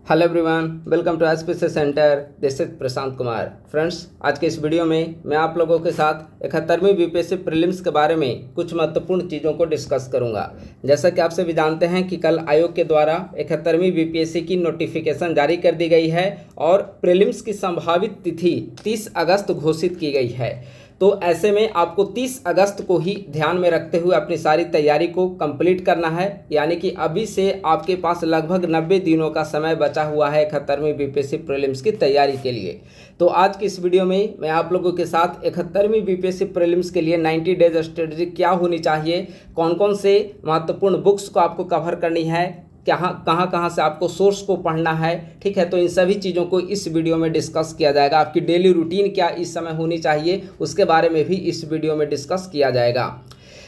Hello everyone, welcome to SPC centre. This is Prashant Kumar. Friends, आज के इस वीडियो में मैं आप लोगों के साथ 71वीं बीपीएससी प्रीलिम्स के बारे में कुछ महत्वपूर्ण चीज़ों को डिस्कस करूंगा। जैसा कि आप सभी जानते हैं कि कल आयोग के द्वारा 71वीं बीपीएससी की नोटिफिकेशन जारी कर दी गई है और प्रीलिम्स की संभावित तिथि 30 अगस्त घोषित की गई है। तो ऐसे में आपको 30 अगस्त को ही ध्यान में रखते हुए अपनी सारी तैयारी को कंप्लीट करना है। यानी कि अभी से आपके पास लगभग 90 दिनों का समय बचा हुआ है 71वीं बीपीएससी प्रीलिम्स की तैयारी के लिए। तो आज की इस वीडियो में मैं आप लोगों के साथ 71वीं बीपीएससी प्रीलिम्स के लिए 90 डेज स्ट्रेटजी क्या होनी चाहिए, कौन कौन से महत्वपूर्ण बुक्स को आपको कवर करनी है, कहाँ से आपको सोर्स को पढ़ना है, ठीक है। तो इन सभी चीज़ों को इस वीडियो में डिस्कस किया जाएगा। आपकी डेली रूटीन क्या इस समय होनी चाहिए उसके बारे में भी इस वीडियो में डिस्कस किया जाएगा।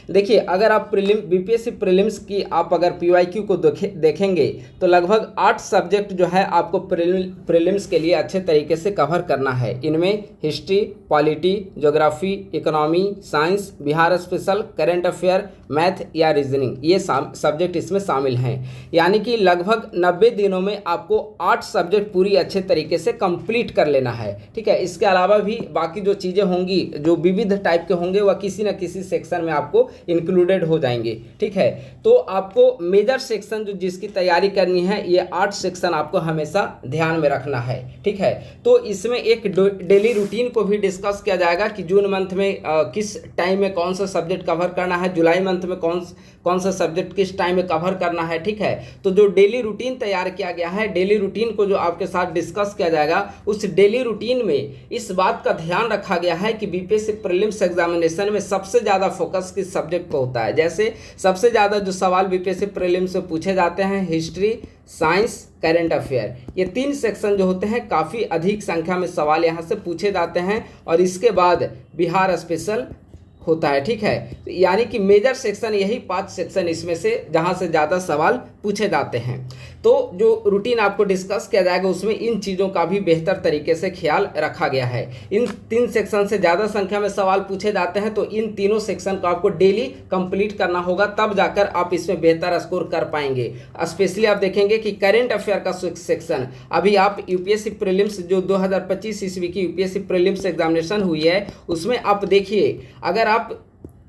देखिए, अगर आप बीपीएससी प्रीलिम्स की आप अगर पीवाईक्यू को देखेंगे तो लगभग 8 सब्जेक्ट जो है आपको प्रीलिम्स के लिए अच्छे तरीके से कवर करना है। इनमें history, polity, geography, economy, science, Bihar special, current affair, math या रीजनिंग, ये सब्जेक्ट इसमें शामिल हैं। यानी कि लगभग 90 दिनों में आपको 8 सब्जेक्ट पूरी अच्छे तरीके से कंप्लीट कर लेना है, ठीक है। इसके अलावा भी बाकी जो चीज़ें होंगी, जो विविध टाइप के होंगे, वह किसी न किसी सेक्शन में आपको इंक्लूडेड हो जाएंगे, ठीक है। तो आपको मेजर सेक्शन जो जिसकी तैयारी करनी है, ये 8 सेक्शन आपको हमेशा ध्यान में रखना है, ठीक है। तो इसमें एक डेली रूटीन को भी डिस्कस किया जाएगा कि जून मंथ में किस टाइम में कौन सा सब्जेक्ट कवर करना है, जुलाई मंथ में कौन सा सब्जेक्ट किस टाइम में कवर करना है, ठीक है। तो जो डेली रूटीन तैयार किया गया है, डेली रूटीन को जो आपके साथ डिस्कस किया जाएगा, उस डेली रूटीन में इस बात का ध्यान रखा गया है कि बीपीएससी प्रीलिम्स एग्जामिनेशन में सबसे ज़्यादा फोकस किस सब्जेक्ट को होता है। जैसे सबसे ज़्यादा जो सवाल बीपीएससी प्रीलिम्स में पूछे जाते हैं, हिस्ट्री, साइंस, करेंट अफेयर, ये 3 सेक्शन जो होते हैं काफ़ी अधिक संख्या में सवाल यहाँ से पूछे जाते हैं। और इसके बाद बिहार स्पेशल होता है, ठीक है। यानी कि मेजर सेक्शन यही 5 सेक्शन इसमें से जहाँ से ज़्यादा सवाल पूछे जाते हैं। तो जो रूटीन आपको डिस्कस किया जाएगा उसमें इन चीज़ों का भी बेहतर तरीके से ख्याल रखा गया है। इन 3 सेक्शन से ज़्यादा संख्या में सवाल पूछे जाते हैं, तो इन तीनों सेक्शन को आपको डेली कंप्लीट करना होगा, तब जाकर आप इसमें बेहतर स्कोर कर पाएंगे। स्पेशली आप देखेंगे कि करेंट अफेयर का सेक्शन, अभी आप यूपीएससी प्रीलिम्स जो 2025 ईस्वी की यूपीएससी प्रीलिम्स एग्जामिनेशन हुई है, उसमें आप देखिए, अगर आप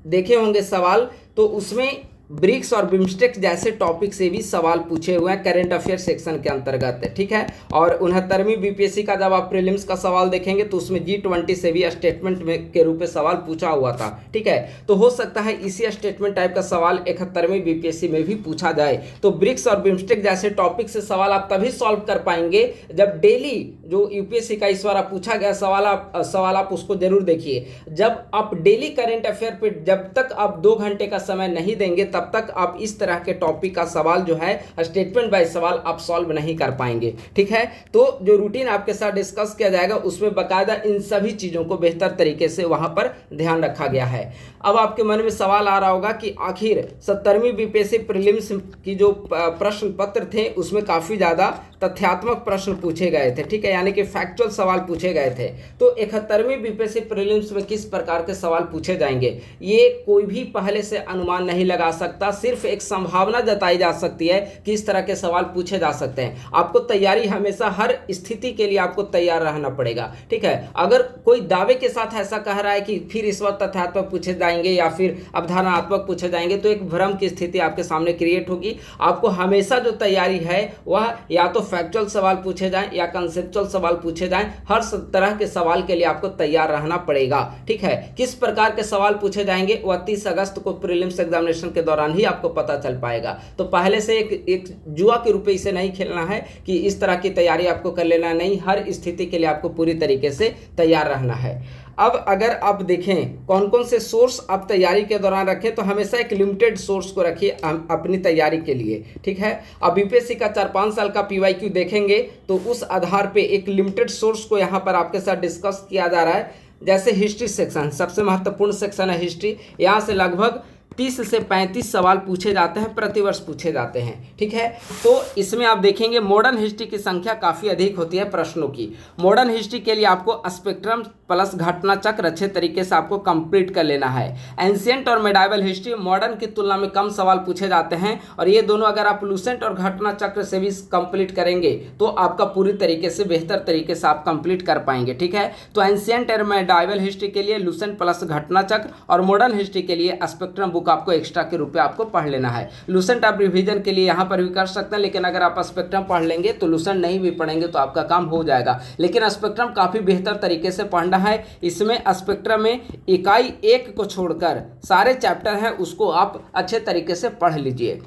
देखे होंगे सवाल, तो उसमें ब्रिक्स और बिम्स्टेक जैसे टॉपिक से भी सवाल पूछे हुए हैं करेंट अफेयर सेक्शन के अंतर्गत, ठीक है। और 69वीं बीपीएससी का जब आप प्रीलिम्स का सवाल देखेंगे तो उसमें G20 से भी स्टेटमेंट में के रूप में सवाल पूछा हुआ था, ठीक है। तो हो सकता है इसी स्टेटमेंट टाइप का सवाल 71वीं बीपीएससी में भी पूछा जाए। तो ब्रिक्स और बिम्स्टेक जैसे टॉपिक से सवाल आप तभी सॉल्व कर पाएंगे जब डेली जो यूपीएससी का इस बार पूछा गया सवाल आप उसको जरूर देखिए। जब आप डेली करेंट अफेयर पे जब तक आप 2 घंटे का समय नहीं देंगे, तब तक आप इस तरह के टॉपिक का सवाल जो है स्टेटमेंट बाय सवाल आप सॉल्व नहीं कर पाएंगे, ठीक है। तो जो रूटीन आपके साथ डिस्कस किया जाएगा उसमें बाकायदा इन सभी चीज़ों को बेहतर तरीके से वहां पर ध्यान रखा गया है। अब आपके मन में सवाल आ रहा होगा कि आखिर 70वीं बीपीएससी प्रीलिम्स की जो प्रश्न पत्र थे उसमें काफ़ी ज़्यादा तथ्यात्मक प्रश्न पूछे गए थे, ठीक है, यानी कि फैक्चुअल सवाल पूछे गए थे। तो 71वीं बीपीएससी प्रीलिम्स में किस प्रकार के सवाल पूछे जाएंगे, ये कोई भी पहले से अनुमान नहीं लगा सकता। सिर्फ एक संभावना जताई जा सकती है कि इस तरह के सवाल पूछे जा सकते हैं। आपको तैयारी हमेशा हर स्थिति के लिए आपको तैयार रहना पड़ेगा, ठीक है। अगर कोई दावे के साथ ऐसा कह रहा है कि फिर इस बार तथ्यात्मक पूछे जाएंगे या फिर अवधारणात्मक पूछे जाएंगे, तो एक भ्रम की स्थिति आपके सामने क्रिएट होगी। आपको हमेशा जो तैयारी है वह या तो फैक्चुअल सवाल पूछे जाएं या कंसेप्चुअल सवाल पूछे जाएं, हर तरह के सवाल के लिए आपको तैयार रहना पड़ेगा, ठीक है। किस प्रकार के सवाल पूछे जाएंगे वह 30 अगस्त को प्रीलिम्स एग्जामिनेशन के दौरान ही आपको पता चल पाएगा। तो पहले से एक जुआ के रूप में इसे नहीं खेलना है कि इस तरह की तैयारी आपको कर लेना, नहीं, हर स्थिति के लिए आपको पूरी तरीके से तैयार रहना है। अब अगर आप देखें कौन कौन से सोर्स आप तैयारी के दौरान रखें, तो हमेशा एक लिमिटेड सोर्स को रखिए अपनी तैयारी के लिए, ठीक है। अब बीपीएससी का 4-5 साल का पीवाईक्यू देखेंगे तो उस आधार पे एक लिमिटेड सोर्स को यहाँ पर आपके साथ डिस्कस किया जा रहा है। जैसे हिस्ट्री सेक्शन सबसे महत्वपूर्ण सेक्शन है हिस्ट्री, यहाँ से लगभग 30 से 35 सवाल पूछे जाते हैं, प्रतिवर्ष पूछे जाते हैं, ठीक है। तो इसमें आप देखेंगे मॉडर्न हिस्ट्री की संख्या काफ़ी अधिक होती है प्रश्नों की। मॉडर्न हिस्ट्री के लिए आपको स्पेक्ट्रम प्लस घटना चक्र अच्छे तरीके से आपको कंप्लीट कर लेना है। एंशिएंट और मेडाइवल हिस्ट्री मॉडर्न की तुलना में कम सवाल पूछे जाते हैं और ये दोनों अगर आप लूसेंट और घटना चक्र से भी कंप्लीट करेंगे तो आपका पूरी तरीके से बेहतर तरीके से आप कंप्लीट कर पाएंगे। ठीक है, तो एंशिएंट और मेडाइवल हिस्ट्री के लिए लूसेंट प्लस घटना चक्र और मॉडर्न हिस्ट्री के लिए स्पेक्ट्रम बुक आपको एक्स्ट्रा के रूप में आपको पढ़ लेना है। लूसेंट आप रिवीजन के लिए यहाँ पर भी कर सकते हैं, लेकिन अगर आप स्पेक्ट्रम पढ़ लेंगे तो लूसेंट नहीं भी पढ़ेंगे तो आपका काम हो जाएगा। लेकिन स्पेक्ट्रम काफ़ी बेहतर तरीके से पढ़ना है। इसमें स्पेक्ट्रम में इकाई 1 को छोड़कर सारे चैप्टर हैं उसको आप अच्छे तरीके से पढ़ लीजिए।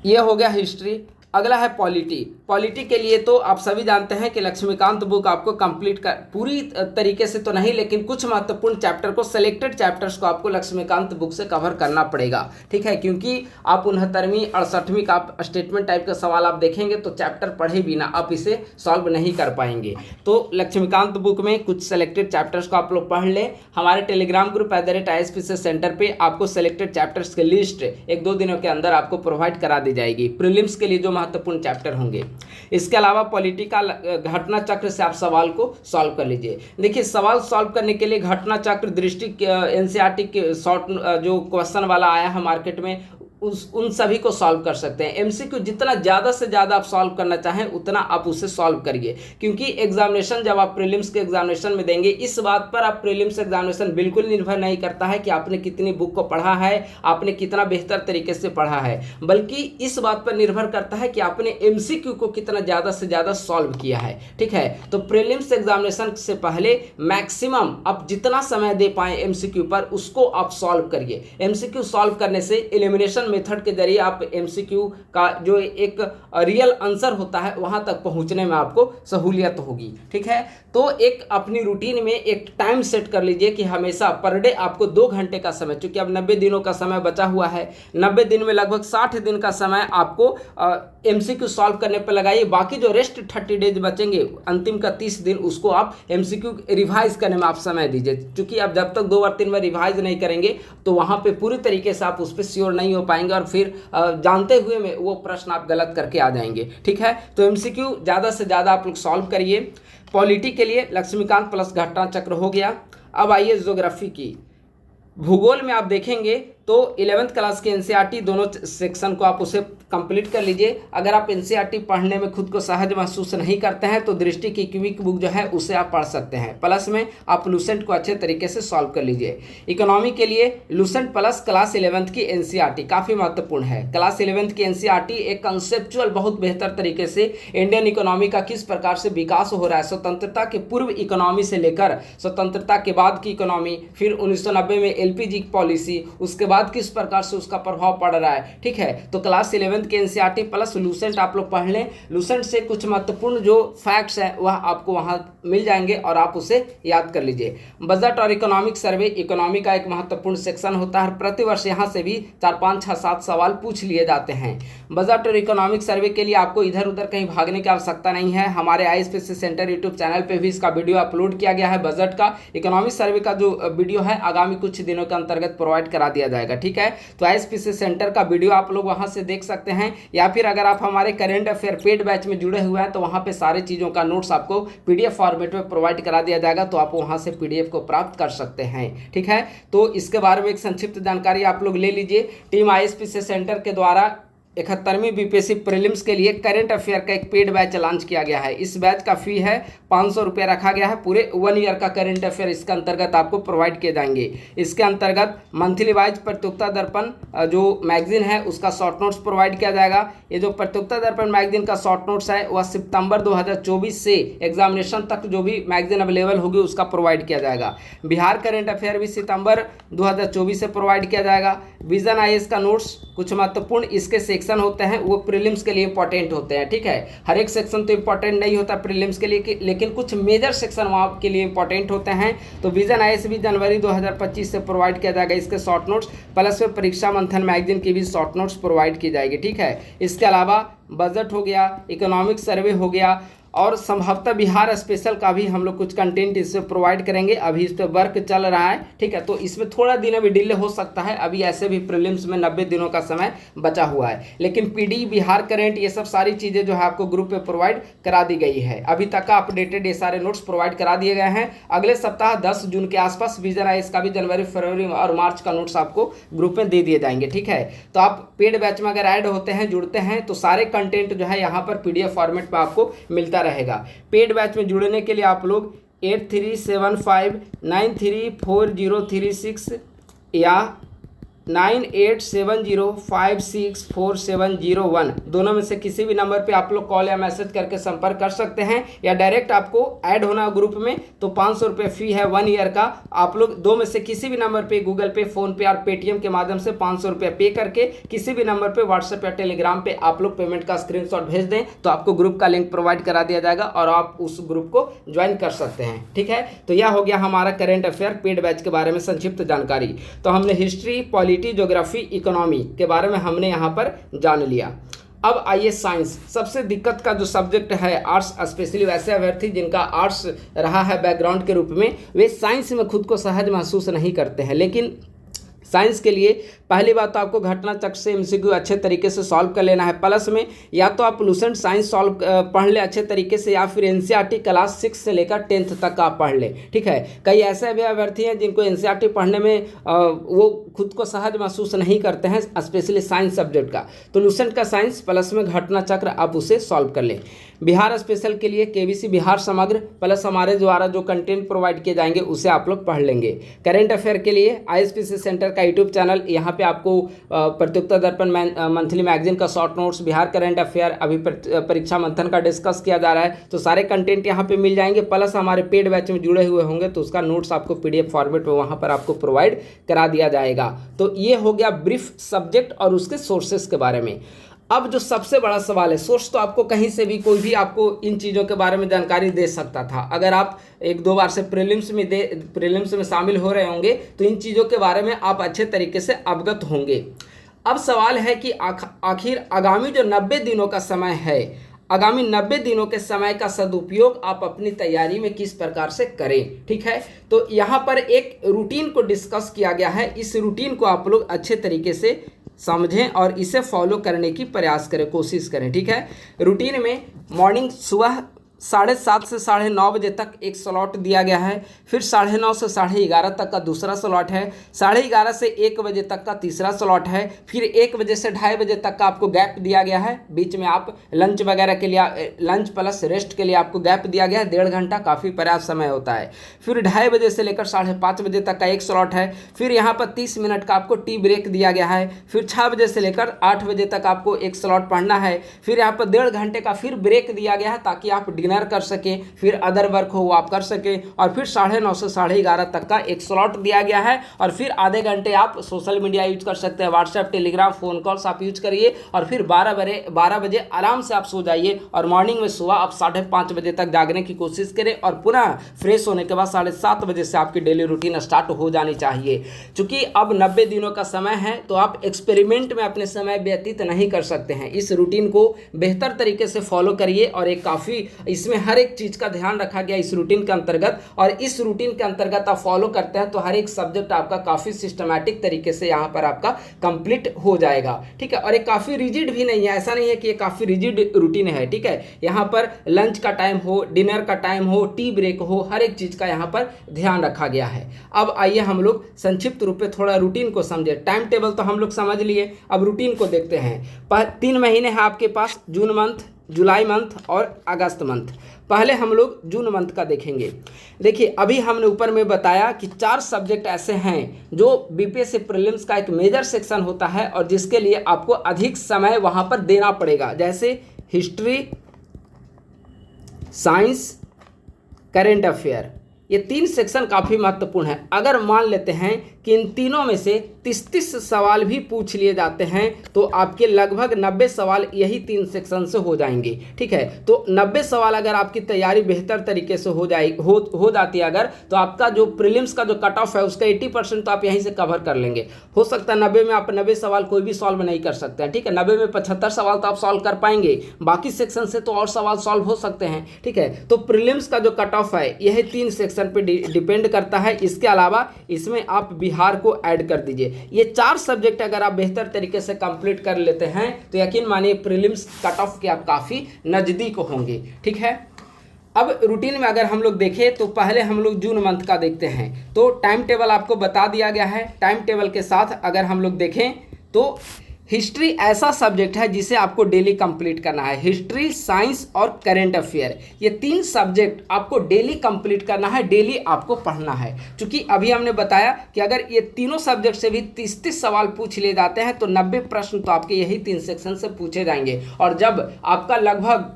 यह हो गया हिस्ट्री। अगला है पॉलिटी। पॉलिटी के लिए तो आप सभी जानते हैं कि लक्ष्मीकांत बुक आपको कंप्लीट कर पूरी तरीके से तो नहीं, लेकिन कुछ महत्वपूर्ण चैप्टर को, सेलेक्टेड चैप्टर्स को आपको लक्ष्मीकांत बुक से कवर करना पड़ेगा। ठीक है, क्योंकि आप 69वीं 68वीं का आप स्टेटमेंट टाइप का सवाल आप देखेंगे तो चैप्टर पढ़े बिना आप इसे सॉल्व नहीं कर पाएंगे। तो लक्ष्मीकांत बुक में कुछ सेलेक्टेड चैप्टर्स को आप लोग पढ़ लें। हमारे टेलीग्राम ग्रुप @ISPCS सेंटर पर आपको सेलेक्टेड चैप्टर्स की लिस्ट 1-2 दिनों के अंदर आपको प्रोवाइड करा दी जाएगी प्रीलिम्स के लिए जो महत्वपूर्ण चैप्टर होंगे। इसके अलावा पॉलिटिकल घटना चक्र से आप सवाल को सॉल्व कर लीजिए। देखिए, सवाल सॉल्व करने के लिए घटना चक्र दृष्टि एनसीईआरटी के शॉर्ट जो क्वेश्चन वाला आया है मार्केट में उन सभी को सॉल्व कर सकते हैं। एमसीक्यू जितना ज़्यादा से ज़्यादा आप सॉल्व करना चाहें उतना आप उसे सॉल्व करिए, क्योंकि एग्जामिनेशन जब आप प्रीलिम्स के एग्जामिनेशन में देंगे, इस बात पर आप प्रीलिम्स एग्जामिनेशन बिल्कुल निर्भर नहीं करता है कि आपने कितनी बुक को पढ़ा है, आपने कितना बेहतर तरीके से पढ़ा है, बल्कि इस बात पर निर्भर करता है कि आपने एमसीक्यू को कितना ज़्यादा से ज़्यादा सॉल्व किया है। ठीक है, तो प्रीलिम्स एग्जामिनेशन से पहले मैक्सिमम आप जितना समय दे पाएँ एमसीक्यू पर उसको आप सॉल्व करिए। एमसीक्यू सॉल्व करने से एलिमिनेशन मेथड के जरिए आप एमसीक्यू का जो एक रियल आंसर होता है वहां तक पहुंचने में आपको सहूलियत होगी। ठीक है, तो एक अपनी रूटीन में एक टाइम सेट कर लीजिए कि हमेशा पर डे आपको 2 घंटे का समय, चूंकि अब 90 दिनों का समय बचा हुआ है, 90 दिन में लगभग 60 दिन का समय आपको एमसीक्यू सॉल्व करने पर लगाइए। बाकी जो रेस्ट 30 डेज बचेंगे, अंतिम का 30 दिन, उसको आप एमसीक्यू रिवाइज करने में आप समय दीजिए। चूंकि आप जब तक 2 बार 3 बार रिवाइज नहीं करेंगे तो वहां पे पूरी तरीके से आप उस पर श्योर नहीं हो पाएंगे और फिर जानते हुए में वो प्रश्न आप गलत करके आ जाएंगे। ठीक है, तो एमसीक्यू ज़्यादा से ज़्यादा आप लोग सॉल्व करिए। पॉलिटी के लिए लक्ष्मीकांत प्लस घटना चक्र हो गया। अब आइए ज्योग्राफी की। भूगोल में आप देखेंगे तो 11th क्लास के एनसीईआरटी दोनों सेक्शन को आप उसे कंप्लीट कर लीजिए। अगर आप एनसीईआरटी पढ़ने में खुद को सहज महसूस नहीं करते हैं तो दृष्टि की क्विक बुक जो है उसे आप पढ़ सकते हैं। प्लस में आप लूसेंट को अच्छे तरीके से सॉल्व कर लीजिए। इकोनॉमी के लिए लूसेंट प्लस क्लास 11th की एनसीईआरटी काफ़ी महत्वपूर्ण है। क्लास 11th की एनसीईआरटी एक कंसेप्चुअल बहुत बेहतर तरीके से इंडियन इकोनॉमी का किस प्रकार से विकास हो रहा है, स्वतंत्रता के पूर्व इकोनॉमी से लेकर स्वतंत्रता के बाद की इकोनॉमी, फिर 1990 में एलपीजी पॉलिसी, उसके बाद किस प्रकार से उसका प्रभाव पड़ रहा है। ठीक है, तो क्लास 11th के एनसीईआरटी प्लस लूसेंट आप लोग पढ़ लें। लूसेंट से कुछ महत्वपूर्ण जो फैक्ट्स हैं वह आपको वहां मिल जाएंगे और आप उसे याद कर लीजिए। बजट और इकोनॉमिक सर्वे इकोनॉमी का एक महत्वपूर्ण सेक्शन होता है। प्रतिवर्ष यहाँ से भी 4, 5, 6, 7 सवाल पूछ लिए जाते हैं। बजट और इकोनॉमिक सर्वे के लिए आपको इधर उधर कहीं भागने की आवश्यकता नहीं है। हमारे ISPCS सेंटर यूट्यूब चैनल पर भी इसका वीडियो अपलोड किया गया है। बजट का, इकोनॉमिक सर्वे का जो वीडियो है आगामी कुछ दिनों के अंतर्गत प्रोवाइड करा दिया जाएगा। ठीक है, तो ISPCS सेंटर का वीडियो आप लोग वहां से देख सकते हैं, या फिर अगर आप हमारे करेंट अफेयर पेड बैच में जुड़े हुए हैं तो वहां पे सारे चीज़ों का नोट्स आपको PDF फॉर्मेट में प्रोवाइड करा दिया जाएगा, तो आप वहां से PDF को प्राप्त कर सकते हैं। ठीक है, तो इसके बारे में एक संक्षिप्त जानकारी आप लोग ले लीजिए। टीम ISPCS सेंटर के द्वारा 71वीं बीपीएससी प्रीलिम्स के लिए करंट अफेयर का एक पेड बैच लॉन्च किया गया है। इस बैच का फी है 500 रुपये रखा गया है। पूरे 1 ईयर का करंट अफेयर इसके अंतर्गत आपको प्रोवाइड किए जाएंगे। इसके अंतर्गत मंथली वाइज प्रतियोगिता दर्पण जो मैगजीन है उसका शॉर्ट नोट्स प्रोवाइड किया जाएगा। ये जो प्रतियोगिता दर्पण मैगजीन का शॉर्ट नोट्स है वह सितंबर 2024 से एग्जामिनेशन तक जो भी मैगजीन अवेलेबल होगी उसका प्रोवाइड किया जाएगा। बिहार करंट अफेयर भी सितंबर 2024 से प्रोवाइड किया जाएगा। विजन IAS का नोट्स कुछ महत्वपूर्ण इसके सेक्शन होते हैं वो प्रीलिम्स के लिए इंपॉर्टेंट होते हैं। ठीक है, हर एक सेक्शन तो इंपॉर्टेंट नहीं होता प्रीलिम्स के लिए, लेकिन कुछ मेजर सेक्शन वहाँ के लिए इंपॉर्टेंट होते हैं। तो विजन IAS भी जनवरी 2025 से प्रोवाइड किया जाएगा इसके शॉर्ट नोट्स, प्लस में परीक्षा मंथन मैगजीन की भी शॉर्ट नोट्स प्रोवाइड की जाएगी। ठीक है, इसके अलावा बजट हो गया, इकोनॉमिक सर्वे हो गया, और संभवतः बिहार स्पेशल का भी हम लोग कुछ कंटेंट इससे प्रोवाइड करेंगे। अभी इस पर वर्क चल रहा है, ठीक है। तो इसमें थोड़ा दिन अभी डिले हो सकता है, अभी ऐसे भी प्रीलिम्स में 90 दिनों का समय बचा हुआ है। लेकिन पीडी, बिहार करंट, ये सब सारी चीज़ें जो है आपको ग्रुप पे प्रोवाइड करा दी गई है। अभी तक का अपडेटेड ये सारे नोट्स प्रोवाइड करा दिए गए हैं। अगले सप्ताह 10 जून के आसपास विजन आईएएस का भी जनवरी, फरवरी और मार्च का नोट्स आपको ग्रुप में दे दिए जाएंगे, ठीक है। तो आप पेड बैच में अगर ऐड होते हैं, जुड़ते हैं, तो सारे कंटेंट जो है यहाँ पर पीडीएफ फॉर्मेट में आपको मिलता रहेगा। पेड बैच में जुड़ने के लिए आप लोग 8375934036 या 9870564701 दोनों में से किसी भी नंबर पे आप लोग कॉल या मैसेज करके संपर्क कर सकते हैं, या डायरेक्ट आपको ऐड होना ग्रुप में तो 500 रुपये फी है 1 ईयर का। आप लोग दो में से किसी भी नंबर पे गूगल पे, फोन पे और पेटीएम के माध्यम से 500 रुपये पे करके किसी भी नंबर पे व्हाट्सएप या टेलीग्राम पे आप लोग पेमेंट का स्क्रीनशॉट भेज दें, तो आपको ग्रुप का लिंक प्रोवाइड करा दिया जाएगा और आप उस ग्रुप को ज्वाइन कर सकते हैं, ठीक है। तो यह हो गया हमारा करेंट अफेयर पेड बैच के बारे में संक्षिप्त जानकारी। तो हमने हिस्ट्री, पॉलिटी, ज्योग्राफी, इकोनॉमी के बारे में हमने यहाँ पर जान लिया। अब आइए साइंस। सबसे दिक्कत का जो सब्जेक्ट है आर्ट्स, स्पेशली वैसे अभ्यर्थी जिनका आर्ट्स रहा है बैकग्राउंड के रूप में, वे साइंस में खुद को सहज महसूस नहीं करते हैं। लेकिन साइंस के लिए पहली बात तो आपको घटना चक्र से एमसीक्यू अच्छे तरीके से सॉल्व कर लेना है। प्लस में या तो आप लूसेंट साइंस सॉल्व पढ़ ले अच्छे तरीके से, या फिर एनसीईआरटी क्लास 6 से लेकर 10th तक का आप पढ़ लें, ठीक है। कई ऐसे भी अभ्यर्थी हैं जिनको एनसीईआरटी पढ़ने में वो खुद को सहज महसूस नहीं करते हैं, स्पेशली साइंस सब्जेक्ट का। तो लूसेंट का साइंस प्लस में घटना चक्र आप उसे सॉल्व कर लें। बिहार स्पेशल के लिए केबीसी बिहार समग्र प्लस हमारे द्वारा जो कंटेंट प्रोवाइड किए जाएंगे उसे आप लोग पढ़ लेंगे। करेंट अफेयर के लिए आईएसपीसी सेंटर का यूट्यूब चैनल, यहाँ पे आपको प्रतियोगिता दर्पण मंथली मैगजीन का short notes, Bihar current affair, अभी परीक्षा मंथन का डिस्कस किया जा रहा है, तो सारे कंटेंट यहाँ पे मिल जाएंगे। प्लस हमारे पेड बैच में जुड़े हुए होंगे तो उसका नोट्स आपको पीडीएफ फॉर्मेट में वहाँ पर आपको प्रोवाइड करा दिया जाएगा। तो ये हो गया ब्रीफ सब्जेक्ट और उसके सोर्सेस के बारे में। अब जो सबसे बड़ा सवाल है, सोर्स तो आपको कहीं से भी कोई भी आपको इन चीज़ों के बारे में जानकारी दे सकता था। अगर आप 1-2 बार से प्रीलिम्स में शामिल हो रहे होंगे तो इन चीज़ों के बारे में आप अच्छे तरीके से अवगत होंगे। अब सवाल है कि आखिर आगामी जो 90 दिनों का समय है, आगामी 90 दिनों के समय का सदुपयोग आप अपनी तैयारी में किस प्रकार से करें, ठीक है। तो यहाँ पर एक रूटीन को डिस्कस किया गया है। इस रूटीन को आप लोग अच्छे तरीके से समझें और इसे फॉलो करने की प्रयास करें, कोशिश करें, ठीक है। रूटीन में मॉर्निंग सुबह 7:30 से 9:30 बजे तक एक स्लॉट दिया गया है, फिर 9:30 से 11:30 तक का दूसरा स्लॉट है, 11:30 से 1 बजे तक का तीसरा स्लॉट है, फिर 1 बजे से 2:30 बजे तक का आपको गैप दिया गया है। बीच में आप लंच वगैरह के लिए, लंच प्लस रेस्ट के लिए आपको गैप दिया गया है 1.5 घंटा, काफ़ी पर्याप्त समय होता है। फिर 2:30 बजे से लेकर 5:30 बजे तक का एक स्लॉट है, फिर यहाँ पर 30 मिनट का आपको टी ब्रेक दिया गया है, फिर 6 बजे से लेकर 8 बजे तक आपको एक स्लॉट पढ़ना है, फिर यहाँ पर 1.5 घंटे का फिर ब्रेक दिया गया है ताकि आप डिनर कर सकें, फिर अदर वर्क हो वो आप कर सकें, और फिर 9:30 से 11:30 तक का एक स्लॉट दिया गया है, और फिर आधे घंटे आप सोशल मीडिया यूज कर सकते हैं, व्हाट्सएप, टेलीग्राम, फोन कॉल्स आप यूज करिए, और फिर 12 बजे आराम से आप सो जाइए, और मॉर्निंग में सुबह आप 5:30 बजे तक जागने की कोशिश करें, और पुनः फ्रेश होने के बाद 7:30 बजे से आपकी डेली रूटीन स्टार्ट हो जानी चाहिए। चूंकि अब 90 दिनों का समय है तो आप एक्सपेरिमेंट में अपने समय व्यतीत नहीं कर सकते हैं। इस रूटीन को बेहतर तरीके से फॉलो करिए, और एक काफ़ी इसमें हर एक चीज़ का ध्यान रखा गया इस रूटीन के अंतर्गत, और इस रूटीन के अंतर्गत आप फॉलो करते हैं तो हर एक सब्जेक्ट आपका काफ़ी सिस्टमैटिक तरीके से यहाँ पर आपका कंप्लीट हो जाएगा, ठीक है। और ये काफ़ी रिजिड भी नहीं है, ऐसा नहीं है कि ये काफ़ी रिजिड रूटीन है, ठीक है। यहाँ पर लंच का टाइम हो, डिनर का टाइम हो, टी ब्रेक हो, हर एक चीज़ का यहाँ पर ध्यान रखा गया है। अब आइए हम लोग संक्षिप्त रूप में थोड़ा रूटीन को समझे। टाइम टेबल तो हम लोग समझ लिए, अब रूटीन को देखते हैं। 3 महीने हैं आपके पास, जून मंथ, जुलाई मंथ और अगस्त मंथ। पहले हम लोग जून मंथ का देखेंगे। देखिए, अभी हमने ऊपर में बताया कि 4 सब्जेक्ट ऐसे हैं जो बीपीएससी प्रीलिम्स का एक मेजर सेक्शन होता है और जिसके लिए आपको अधिक समय वहां पर देना पड़ेगा, जैसे हिस्ट्री, साइंस, करेंट अफेयर। ये 3 सेक्शन काफ़ी महत्वपूर्ण है। अगर मान लेते हैं कि इन तीनों में से 30 सवाल भी पूछ लिए जाते हैं तो आपके लगभग 90 सवाल यही 3 सेक्शन से हो जाएंगे। ठीक है, तो 90 सवाल अगर आपकी तैयारी बेहतर तरीके से हो जाती है अगर, तो आपका जो प्रीलिम्स का जो कट ऑफ है उसका 80% तो आप यहीं से कवर कर लेंगे। हो सकता है 90 में आप 90 सवाल कोई भी सॉल्व नहीं कर सकते हैं। ठीक है, 90 में 75 सवाल तो आप सॉल्व कर पाएंगे, बाकी सेक्शन से तो और सवाल सॉल्व हो सकते हैं। ठीक है, तो प्रीलिम्स का जो कट ऑफ है यह 3 सेक्शन पे डिपेंड करता है। इसके अलावा इसमें आप बिहार को ऐड कर दीजिए। ये 4 सब्जेक्ट अगर आप बेहतर तरीके से कंप्लीट कर लेते हैं तो यकीन मानिए प्रीलिम्स कट ऑफ के आप काफ़ी नज़दीक होंगे। ठीक है, अब रूटीन में अगर हम लोग देखें तो पहले हम लोग जून मंथ का देखते हैं। तो टाइम टेबल आपको बता दिया गया है। टाइम टेबल के साथ अगर हम लोग देखें तो हिस्ट्री ऐसा सब्जेक्ट है जिसे आपको डेली कंप्लीट करना है। हिस्ट्री, साइंस और करंट अफेयर, ये 3 सब्जेक्ट आपको डेली कंप्लीट करना है, डेली आपको पढ़ना है। क्योंकि अभी हमने बताया कि अगर ये तीनों सब्जेक्ट से भी 30 सवाल पूछ लिए जाते हैं तो 90 प्रश्न तो आपके यही 3 सेक्शन से पूछे जाएंगे। और जब आपका लगभग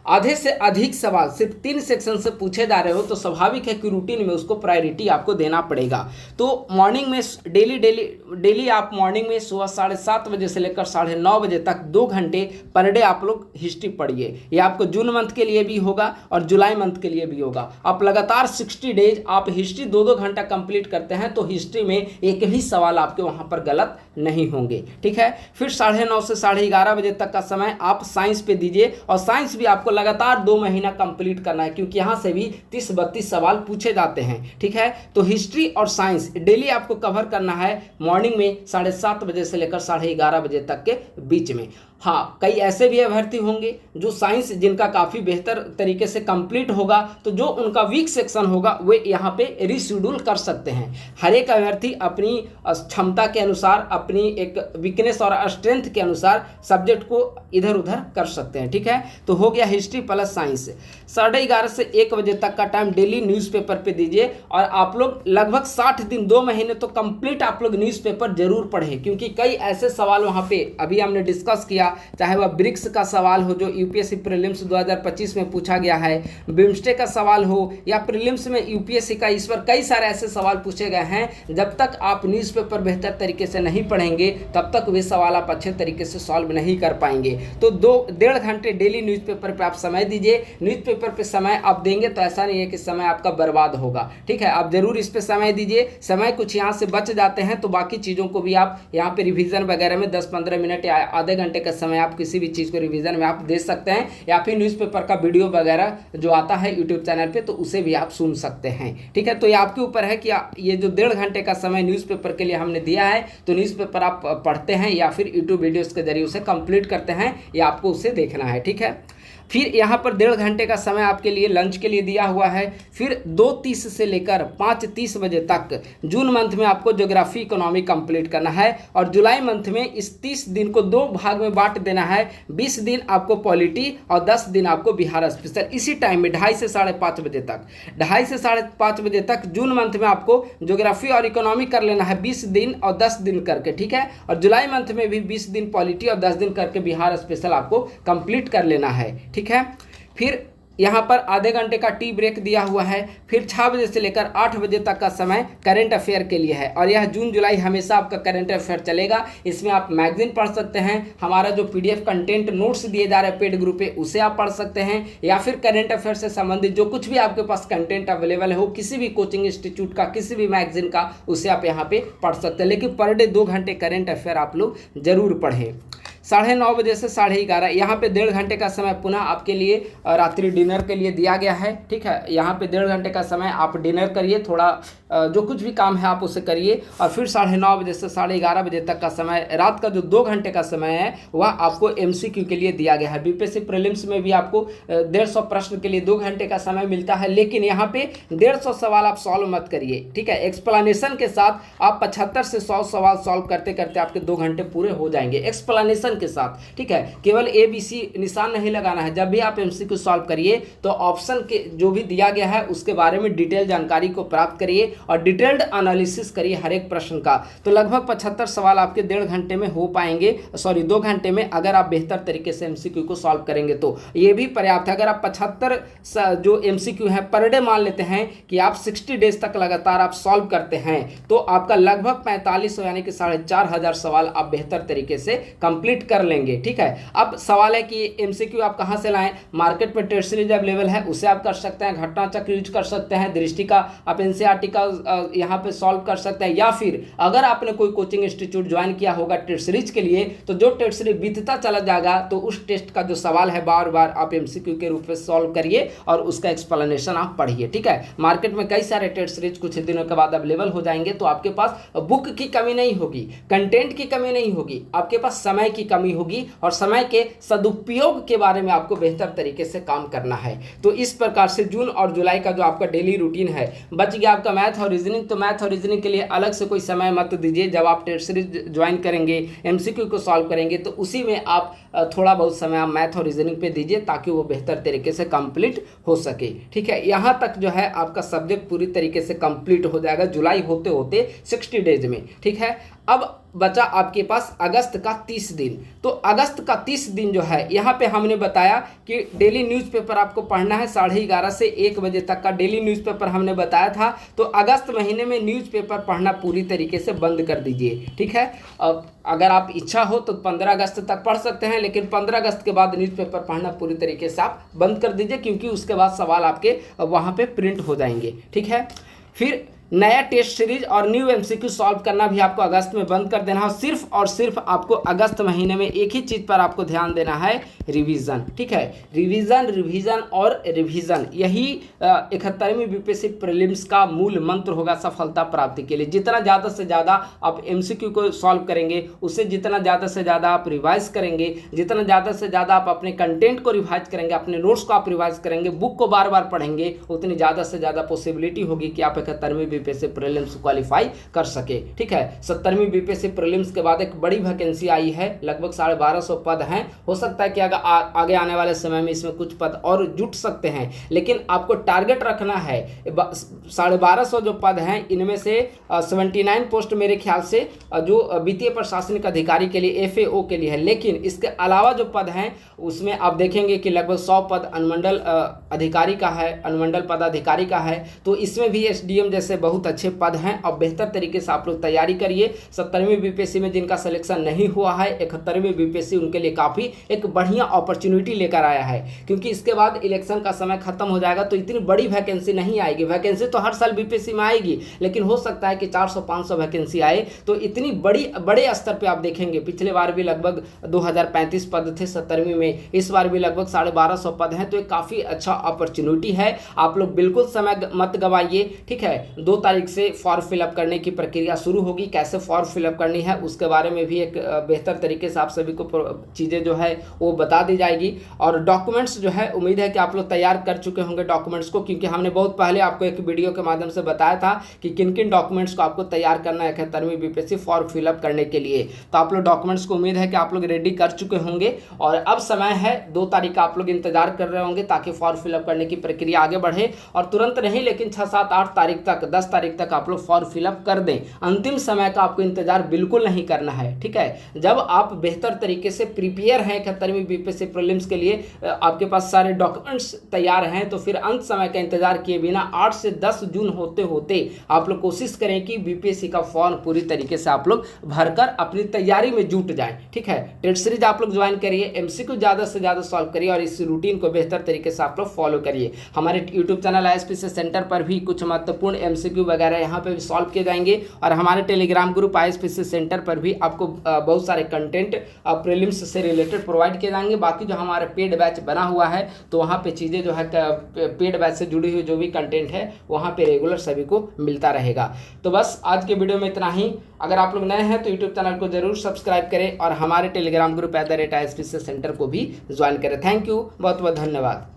आधे से अधिक सवाल सिर्फ 3 सेक्शन से पूछे जा रहे हो तो स्वाभाविक है कि रूटीन में उसको प्रायोरिटी आपको देना पड़ेगा। तो मॉर्निंग में डेली आप मॉर्निंग में सुबह 7:30 बजे से लेकर 9:30 बजे तक 2 घंटे पर डे आप लोग हिस्ट्री पढ़िए। ये आपको जून मंथ के लिए भी होगा और जुलाई मंथ के लिए भी होगा। आप लगातार 60 डेज आप हिस्ट्री 2-2 घंटा कंप्लीट करते हैं तो हिस्ट्री में एक भी सवाल आपके वहाँ पर गलत नहीं होंगे। ठीक है, फिर 9:30 से 11:30 बजे तक का समय आप साइंस पे दीजिए और साइंस भी आपको लगातार 2 महीना कंप्लीट करना है क्योंकि यहाँ से भी 30-32 सवाल पूछे जाते हैं। ठीक है, तो हिस्ट्री और साइंस डेली आपको कवर करना है मॉर्निंग में 7:30 बजे से लेकर 11:30 बजे तक के बीच में। हाँ, कई ऐसे भी अभ्यर्थी होंगे जो साइंस जिनका काफ़ी बेहतर तरीके से कंप्लीट होगा तो जो उनका वीक सेक्शन होगा वे यहाँ पे रिशेड्यूल कर सकते हैं। हर एक अभ्यर्थी अपनी क्षमता के अनुसार, अपनी एक वीकनेस और स्ट्रेंथ के अनुसार सब्जेक्ट को इधर उधर कर सकते हैं। ठीक है, तो हो गया हिस्ट्री प्लस साइंस। 11:30 से 1 बजे तक का टाइम डेली न्यूज़पेपर पे दीजिए और आप लोग लगभग 60 दिन 2 महीने तो कंप्लीट आप लोग न्यूज़पेपर जरूर पढ़ें क्योंकि कई ऐसे सवाल वहाँ पे अभी हमने डिस्कस किया, चाहे वह ब्रिक्स का सवाल हो जो यूपीएससी प्रीलिम्स 2025 में पूछा गया है, बिम्स्टेक का सवाल हो या प्रीलिम्स में यूपीएससी का, इस पर कई सारे ऐसे सवाल पूछे गए हैं। जब तक आप न्यूज़पेपर बेहतर तरीके से नहीं पढ़ेंगे तब तक वे सवाल आप अच्छे तरीके से सॉल्व नहीं कर पाएंगे। तो 2-1.5 घंटे डेली न्यूज़पेपर पर आप समय दीजिए। न्यूज़पेपर पर समय आप देंगे तो ऐसा नहीं है कि समय आपका बर्बाद होगा। ठीक है, आप जरूर इस पर समय दीजिए। समय कुछ यहाँ से बच जाते हैं तो बाकी चीज़ों को भी आप यहाँ पे रिवीजन वगैरह में 10-15 मिनट या आधे घंटे का समय आप किसी भी चीज़ को रिवीजन में आप दे सकते हैं या फिर न्यूज़पेपर का वीडियो वगैरह जो आता है यूट्यूब चैनल पे तो उसे भी आप सुन सकते हैं। ठीक है, तो ये आपके ऊपर है कि ये जो 1.5 घंटे का समय न्यूज़पेपर के लिए हमने दिया है तो न्यूज़पेपर आप पढ़ते हैं या फिर यूट्यूब वीडियोज़ के जरिए उसे कंप्लीट करते हैं या आपको उसे देखना है। ठीक है, फिर यहाँ पर 1.5 घंटे का समय आपके लिए लंच के लिए दिया हुआ है। फिर 2:30 से लेकर 5:30 बजे तक जून मंथ में आपको ज्योग्राफी इकोनॉमी कंप्लीट करना है और जुलाई मंथ में इस 30 दिन को 2 भाग में बांट देना है। 20 दिन आपको पॉलिटी और 10 दिन आपको बिहार स्पेशल। इसी टाइम में 2:30 से 5:30 बजे तक 2:30 से 5:30 बजे तक जून मंथ में आपको ज्योग्राफी और इकोनॉमी कर लेना है 20 दिन और 10 दिन करके। ठीक है, और जुलाई मंथ में भी 20 दिन पॉलिटी और 10 दिन करके बिहार स्पेशल आपको कंप्लीट कर लेना है। ठीक है, फिर यहाँ पर आधे घंटे का टी ब्रेक दिया हुआ है। फिर 6 बजे से लेकर 8 बजे तक का समय करंट अफेयर के लिए है और यह जून जुलाई हमेशा आपका करंट अफेयर चलेगा। इसमें आप मैगजीन पढ़ सकते हैं, हमारा जो पीडीएफ कंटेंट नोट्स दिए जा रहे हैं पेड ग्रुप पे उसे आप पढ़ सकते हैं या फिर करंट अफेयर से संबंधित जो कुछ भी आपके पास कंटेंट अवेलेबल हो किसी भी कोचिंग इंस्टीट्यूट का, किसी भी मैगजीन का, उसे आप यहाँ पे पढ़ सकते हैं। लेकिन पर डे 2 घंटे करंट अफेयर आप लोग जरूर पढ़ें। 9:30 बजे से 11:30 यहाँ पे 1.5 घंटे का समय पुनः आपके लिए रात्रि डिनर के लिए दिया गया है। ठीक है, यहाँ पे 1.5 घंटे का समय आप डिनर करिए, थोड़ा जो कुछ भी काम है आप उसे करिए और फिर 9:30 बजे से 11:30 बजे तक का समय, रात का जो 2 घंटे का समय है वह आपको एमसीक्यू के लिए दिया गया है। बीपीएससी प्रीलिम्स में भी आपको 150 प्रश्न के लिए 2 घंटे का समय मिलता है, लेकिन यहाँ पे 150 सवाल आप सॉल्व मत करिए। ठीक है, एक्सप्लेनेशन के साथ आप 75 से 100 सवाल सॉल्व करते करते आपके 2 घंटे पूरे हो जाएंगे। एक्सप्लेनेशन ऑप्शन के साथ, ठीक है। केवल ABC निशान नहीं लगाना है। जब भी आप MCQ सॉल्व करिए तो ऑप्शन के जो भी दिया गया है उसके बारे में डिटेल जानकारी को प्राप्त करिए और डिटेल्ड एनालिसिस करिए हर एक प्रश्न का। तो लगभग 75 सवाल आपके 1.5 घंटे में हो पाएंगे, 2 घंटे में, अगर आप बेहतर तरीके से MCQ को सॉल्व करेंगे तो ये भी पर्याप्त है। अगर आप 75 जो MCQ है पर डे मान लेते हैं कि आप 60 डेज तक लगातार आप सॉल्व करते हैं तो आपका लगभग 4500 यानी कि 4500 सवाल आप बेहतर तरीके से कंप्लीट कर लेंगे, ठीक है। अब सवाल है कि MCQ आप कहां से लाएं। मार्केट में टेस्ट सीरीज अवेलेबल है, उससे आप कर सकते हैं। घटना चक्र यूज कर सकते हैं, दृष्टि का आप NCERT का यहां पे सॉल्व कर सकते हैं, या फिर अगर आपने कोई कोचिंग इंस्टीट्यूट ज्वाइन किया होगा टेस्ट सीरीज के लिए तो जो टेस्ट सीरीज बीतता चला जाएगा तो उस टेस्ट का जो सवाल है बार बार आप MCQ के रूप में सॉल्व करिए और उसका एक्सप्लेनेशन आप पढ़िए, ठीक है। मार्केट में कई सारे टेस्ट सीरीज कुछ दिनों के बाद अवेलेबल हो जाएंगे तो आपके पास बुक की कमी नहीं होगी, कंटेंट की कमी नहीं होगी, आपके पास समय की कमी होगी और समय के सदुपयोग के बारे में आपको बेहतर तरीके से काम करना है। तो इस प्रकार से जून और जुलाई का जो आपका डेली रूटीन है बच गया आपका मैथ और रीजनिंग। तो मैथ और रीजनिंग के लिए अलग से कोई समय मत दीजिए। जब आप टेस्ट सीरीज ज्वाइन करेंगे, MCQ को सॉल्व करेंगे तो उसी में आप थोड़ा बहुत समय आप मैथ और रीजनिंग पे दीजिए ताकि वो बेहतर तरीके से कंप्लीट हो सके, ठीक है। यहाँ तक जो है आपका सब्जेक्ट पूरी तरीके से कंप्लीट हो जाएगा जुलाई होते होते 60 डेज में, ठीक है। अब बचा आपके पास अगस्त का 30 दिन। तो अगस्त का 30 दिन जो है यहाँ पे हमने बताया कि डेली न्यूज़पेपर आपको पढ़ना है 11:30 से 1 बजे तक का डेली न्यूज़पेपर हमने बताया था। तो अगस्त महीने में न्यूज़पेपर पढ़ना पूरी तरीके से बंद कर दीजिए, ठीक है। अब अगर आप इच्छा हो तो 15 अगस्त तक पढ़ सकते हैं, लेकिन 15 अगस्त के बाद न्यूज़पेपर पढ़ना पूरी तरीके से आप बंद कर दीजिए क्योंकि उसके बाद सवाल आपके वहाँ पर प्रिंट हो जाएंगे, ठीक है। फिर नया टेस्ट सीरीज और न्यू MCQ सॉल्व करना भी आपको अगस्त में बंद कर देना है। सिर्फ और सिर्फ आपको अगस्त महीने में एक ही चीज़ पर आपको ध्यान देना है, रिवीजन, ठीक है। रिवीजन रिवीजन और रिवीजन, यही 71वीं BPSC प्रीलिम्स का मूल मंत्र होगा सफलता प्राप्ति के लिए। जितना ज़्यादा से ज़्यादा आप MCQ को सॉल्व करेंगे, उससे जितना ज़्यादा से ज़्यादा आप रिवाइज करेंगे, जितना ज़्यादा से ज़्यादा आप अपने कंटेंट को रिवाइज करेंगे, अपने नोट्स को आप रिवाइज करेंगे, बुक को बार बार पढ़ेंगे, उतनी ज़्यादा से ज़्यादा पॉसिबिलिटी होगी कि आप 71वीं BPSC प्रीलिम्स क्वालिफाई कर सके, ठीक है। 70वीं BPSC प्रीलिम्स के बाद एक बड़ी वैकेंसी आई है, लगभग 1250 पद हैं। हो सकता है कि आगे आने वाले समय में इसमें कुछ पद और जुट सकते हैं, लेकिन आपको टारगेट रखना है 1250 जो पद हैं इनमें से 79 पोस्ट मेरे ख्याल से जो वित्तीय प्रशासनिक अधिकारी के लिए FAO के लिए है, लेकिन इसके अलावा जो पद हैं उसमें आप देखेंगे कि लगभग 100 पद अनुमंडल अधिकारी का है, अनुमंडल पदाधिकारी का है। तो इसमें भी SDM जैसे बहुत अच्छे पद हैं और बेहतर तरीके से आप लोग तैयारी करिए। 70वीं BPSC में जिनका सिलेक्शन नहीं हुआ है, 71वीं BPSC उनके लिए काफ़ी एक बढ़िया अपॉर्चुनिटी लेकर आया है, क्योंकि इसके बाद इलेक्शन का समय खत्म हो जाएगा तो इतनी बड़ी वैकेंसी नहीं आएगी। वैकेंसी तो हर साल BPSC में आएगी, लेकिन हो सकता है कि 400-500 वैकेंसी आए। तो इतनी बड़े स्तर पर आप देखेंगे, पिछले बार भी लगभग 2035 पद थे 70वीं में, इस बार भी लगभग 1250 पद हैं। तो एक काफ़ी अच्छा अपॉर्चुनिटी है, आप लोग बिल्कुल समय मत गवाइए, ठीक है। 2 तारीख से फॉर्म फिलअप करने की प्रक्रिया शुरू होगी। कैसे फॉर्म फिलअप करनी है उसके बारे में भी एक बेहतर तरीके से आप सभी को चीज़ें जो है वो बता दी जाएगी। और डॉक्यूमेंट्स जो है उम्मीद है कि आप लोग तैयार कर चुके होंगे डॉक्यूमेंट्स को, क्योंकि हमने बहुत पहले आपको एक वीडियो के माध्यम से बताया था कि किन किन डॉक्यूमेंट्स को आपको तैयार करना है 71वीं BPSC फॉर्म फिलअप करने के लिए। तो आप लोग डॉक्यूमेंट्स को उम्मीद है कि आप लोग रेडी कर चुके होंगे और अब समय है 2 तारीख का आप लोग इंतजार कर रहे होंगे ताकि फॉर्म फिलअप करने की प्रक्रिया आगे बढ़े। और तुरंत नहीं, लेकिन 6, 7, 8 तारीख तक, 10 तारीख तक आप लोग फॉर्म फिलअप कर दें। अंतिम समय का आपको इंतजार बिल्कुल नहीं करना है, ठीक है। जब आप बेहतर तरीके से प्रिपेयर हैं 71वीं BPSC प्रीलिम्स के लिए, आपके पास सारे डॉक्यूमेंट्स तैयार हैं, तो फिर अंत समय का इंतजार किए बिना 8 से 10 जून होते होते आप लोग कोशिश करें कि BPSC का फॉर्म पूरी तरीके से आप लोग भरकर अपनी तैयारी में जुट जाएं, ठीक है। टेस्ट सीरीज आप लोग ज्वाइन करिए, MCQ ज़्यादा से ज़्यादा सॉल्व करिए और इस रूटीन को बेहतर तरीके से आप लोग फॉलो करिए। हमारे यूट्यूब चैनल ISPC सेंटर पर भी कुछ महत्वपूर्ण MCQ वगैरह यहाँ पे भी सॉल्व किए जाएंगे और हमारे टेलीग्राम ग्रुप ISPC सेंटर पर भी आपको बहुत सारे कंटेंट प्रीलिम्स से रिलेटेड प्रोवाइड किए जाएंगे। बाकी जो हमारा पेड बैच बना हुआ है तो वहाँ पे चीज़ें जो है पेड बैच से जुड़ी हुई जो भी कंटेंट है वहाँ पे रेगुलर सभी को मिलता रहेगा। तो बस आज के वीडियो में इतना ही। अगर आप लोग नए हैं तो यूट्यूब चैनल को जरूर सब्सक्राइब करें और हमारे टेलीग्राम ग्रुप @ISPC सेंटर को भी ज्वाइन करें। थैंक यू, बहुत बहुत धन्यवाद।